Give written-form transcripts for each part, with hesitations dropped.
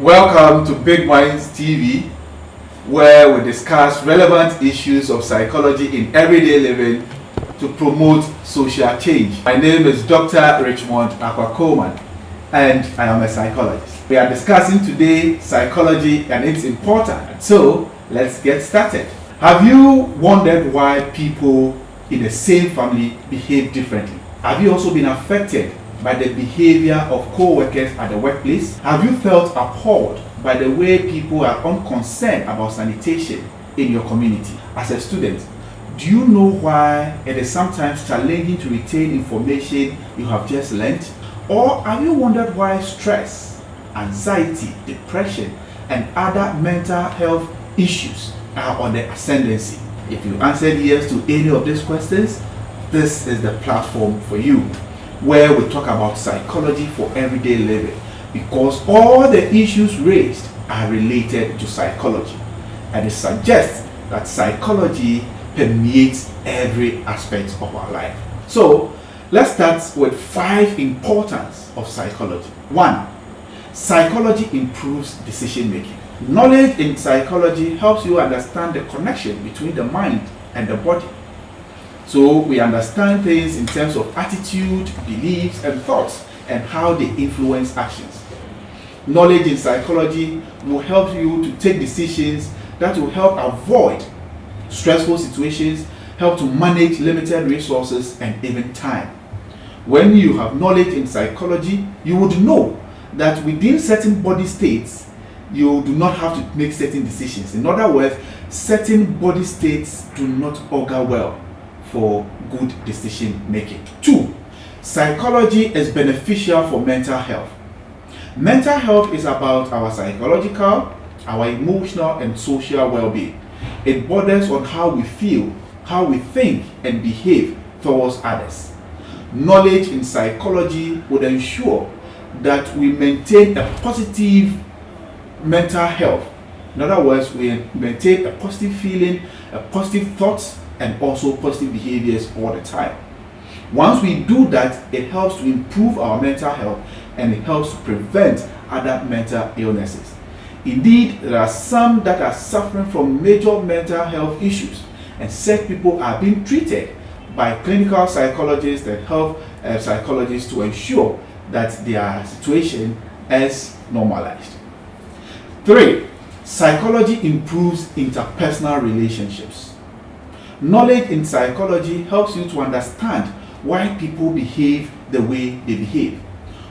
Welcome to BigMinds TV, where we discuss relevant issues of psychology in everyday living to promote social change. My name is Dr. Richmond Akwakoman, and I am a psychologist. We are discussing today psychology and its importance. So let's get started. Have you wondered why people in the same family behave differently? Have you also been affected by the behavior of co-workers at the workplace? Have you felt appalled by the way people are unconcerned about sanitation in your community? As a student, do you know why it is sometimes challenging to retain information you have just learned? Or have you wondered why stress, anxiety, depression, and other mental health issues are on the ascendancy? If you answered yes to any of these questions, this is the platform for you, where we talk about psychology for everyday living, because all the issues raised are related to psychology, and it suggests that psychology permeates every aspect of our life. So let's start with 5 importance of psychology. 1. Psychology improves decision making. Knowledge in psychology helps you understand the connection between the mind and the body. So we understand things in terms of attitude, beliefs, and thoughts, and how they influence actions. Knowledge in psychology will help you to take decisions that will help avoid stressful situations, help to manage limited resources and even time. When you have knowledge in psychology, you would know that within certain body states, you do not have to make certain decisions. In other words, certain body states do not augur well for good decision making. 2. Psychology is beneficial for mental health. Mental health is about our psychological, our emotional, and social well-being. It borders on how we feel, how we think, and behave towards others. Knowledge in psychology would ensure that we maintain a positive mental health. In other words, we maintain a positive feeling, a positive thoughts, and also positive behaviors all the time. Once we do that, it helps to improve our mental health, and it helps to prevent other mental illnesses. Indeed, there are some that are suffering from major mental health issues, and such people are being treated by clinical psychologists and health psychologists to ensure that their situation is normalized. 3. Psychology improves interpersonal relationships. Knowledge in psychology helps you to understand why people behave the way they behave.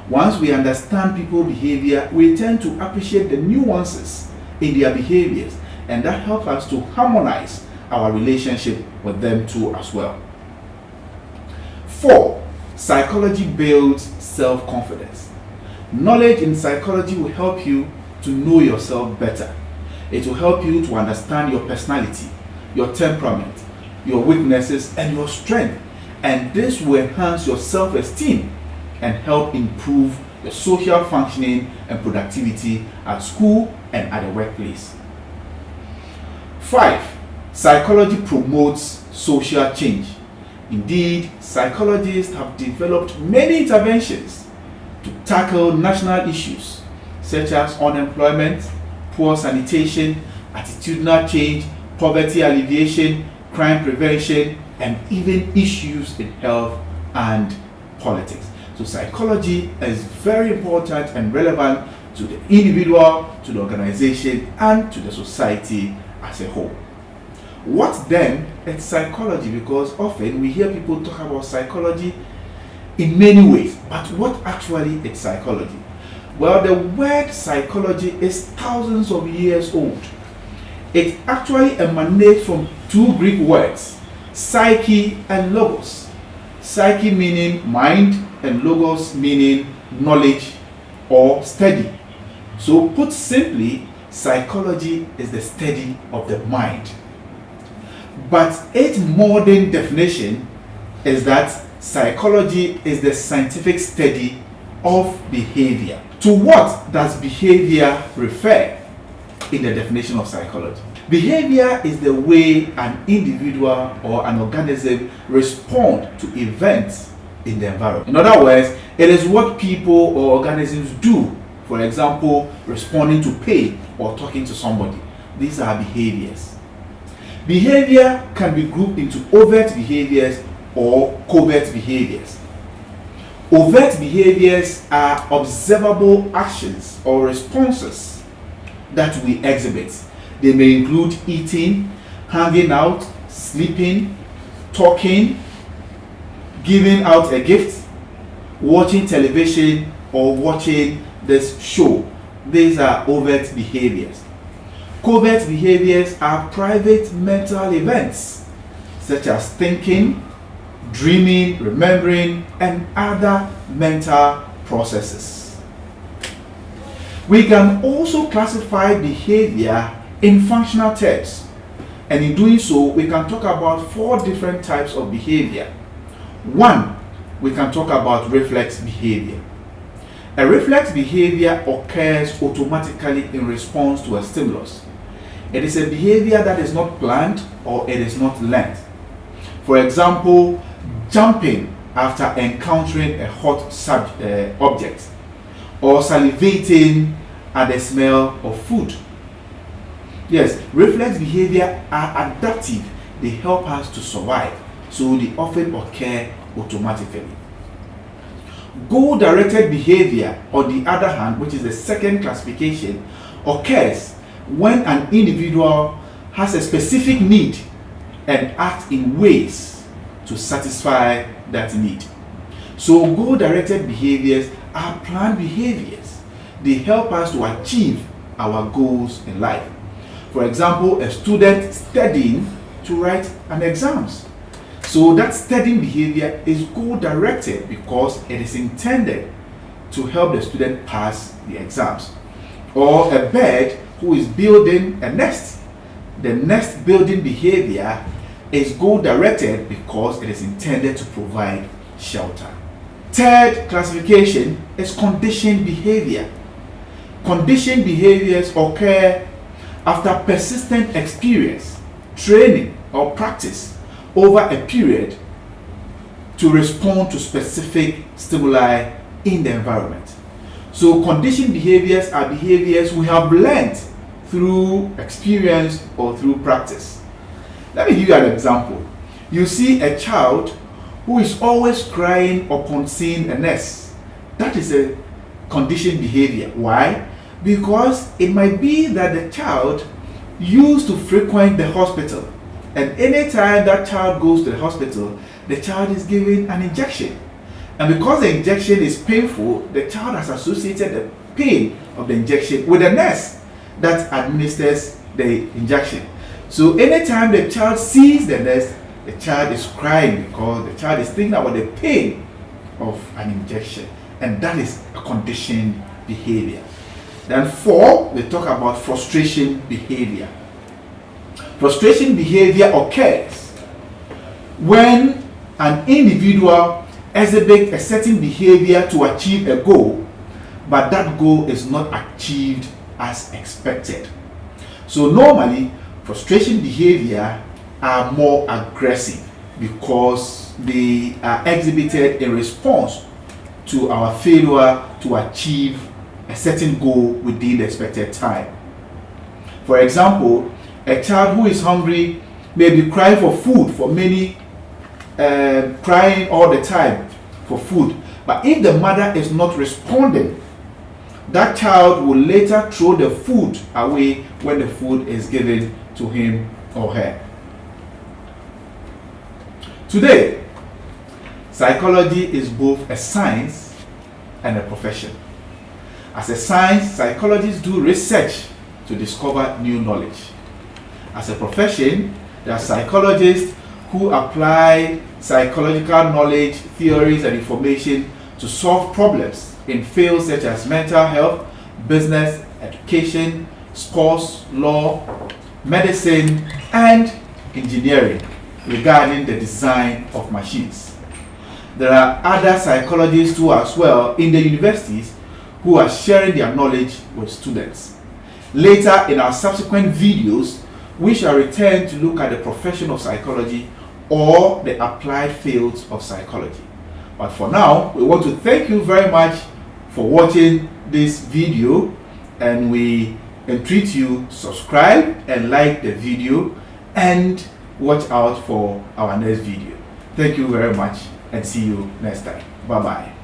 Once we understand people's behavior, we tend to appreciate the nuances in their behaviors, and that helps us to harmonize our relationship with them too as well. 4. Psychology builds self-confidence. Knowledge in psychology will help you to know yourself better. It will help you to understand your personality, your temperament, your weaknesses, and your strength, and this will enhance your self-esteem and help improve your social functioning and productivity at school and at the workplace. 5. Psychology promotes social change. Indeed, psychologists have developed many interventions to tackle national issues such as unemployment, poor sanitation, attitudinal change, poverty alleviation, crime prevention, and even issues in health and politics. So psychology is very important and relevant to the individual, to the organization, and to the society as a whole. What then is psychology? Because often we hear people talk about psychology in many ways, but what actually is psychology? Well, the word psychology is thousands of years old. It actually emanates from 2 Greek words, psyche and logos. Psyche meaning mind, and logos meaning knowledge or study. So put simply, psychology is the study of the mind. But its modern definition is that psychology is the scientific study of behavior. To what does behavior refer in the definition of psychology? Behavior is the way an individual or an organism respond to events in the environment. In other words, it is what people or organisms do For example, responding to pain or talking to somebody. These are behaviors. Behavior can be grouped into overt behaviors or covert behaviors. Overt behaviors are observable actions or responses that we exhibit. They may include eating, hanging out, sleeping, talking, giving out a gift, watching television, or watching this show. These are overt behaviors. Covert behaviors are private mental events such as thinking, dreaming, remembering, and other mental processes. We can also classify behavior in functional terms, and in doing so, we can talk about 4 different types of behavior. 1, we can talk about reflex behavior. A reflex behavior occurs automatically in response to a stimulus. It is a behavior that is not planned or it is not learned. For example, jumping after encountering a hot object, or salivating at the smell of food. Yes, reflex behavior are adaptive. They help us to survive, so they often occur automatically. Goal-directed behavior, on the other hand, which is the second classification, occurs when an individual has a specific need and acts in ways to satisfy that need. So goal-directed behaviors are planned behaviors. They help us to achieve our goals in life. For example, a student studying to write an exams. So that studying behavior is goal-directed because it is intended to help the student pass the exams. Or a bird who is building a nest. The nest building behavior is goal-directed because it is intended to provide shelter. Third classification is conditioned behavior. Conditioned behaviors occur after persistent experience, training, or practice over a period to respond to specific stimuli in the environment. So conditioned behaviors are behaviors we have learned through experience or through practice. Let me give you an example. You see a child who is always crying upon seeing a nurse. That is a conditioned behavior. Why? Because it might be that the child used to frequent the hospital, and anytime that child goes to the hospital, the child is given an injection. And because the injection is painful, the child has associated the pain of the injection with the nurse that administers the injection. So anytime the child sees the nurse, the child is crying because the child is thinking about the pain of an injection. And that is a conditioned behavior. Then 4, we talk about frustration behavior. Frustration behavior occurs when an individual exhibits a certain behavior to achieve a goal, but that goal is not achieved as expected. So normally, frustration behavior are more aggressive because they are exhibited in response to our failure to achieve a certain goal within the expected time. For example, a child who is hungry may be crying for food for many, crying all the time for food. But if the mother is not responding, that child will later throw the food away when the food is given to him or her. Today, psychology is both a science and a profession. As a science, psychologists do research to discover new knowledge. As a profession, there are psychologists who apply psychological knowledge, theories, and information to solve problems in fields such as mental health, business, education, sports, law, medicine, and engineering regarding the design of machines. There are other psychologists too as well in the universities who are sharing their knowledge with students. Later in our subsequent videos, we shall return to look at the profession of psychology or the applied fields of psychology. But for now, we want to thank you very much for watching this video, and we entreat you subscribe and like the video and watch out for our next video. Thank you very much and see you next time. Bye bye.